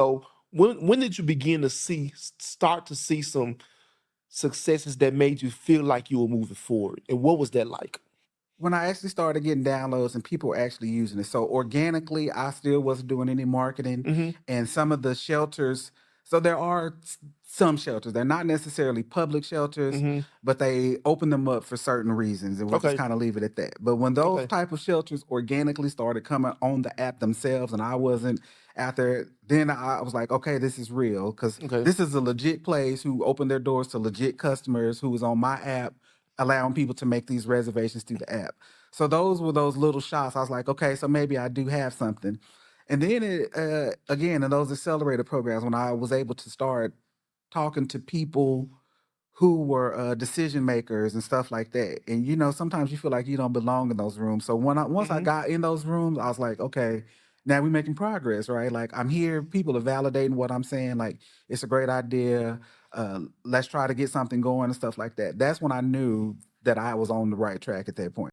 So when did you begin to start to see some successes that made you feel like you were moving forward? And what was that like? When I actually started getting downloads and people were actually using it. So organically, I still wasn't doing any marketing. Hmm. And some of the shelters, so there are some shelters, they're not necessarily public shelters, Hmm. but they open them up for certain reasons. And we'll just Okay. kind of leave it at that. But when those Okay. type of shelters organically started coming on the app themselves and I wasn't out there, then I was like, okay, this is real. Cause Okay. this is a legit place who opened their doors to legit customers who was on my app allowing people to make these reservations through the app. So those were those little shots. I was like, okay, so maybe I do have something. And then again, in those accelerator programs, when I was able to start talking to people who were decision makers and stuff like that. And sometimes you feel like you don't belong in those rooms. So once I Hmm. got in those rooms, I was like, okay, now we're making progress, right? Like I'm here, people are validating what I'm saying. Like it's a great idea. Let's try to get something going and stuff like that. That's when I knew that I was on the right track at that point.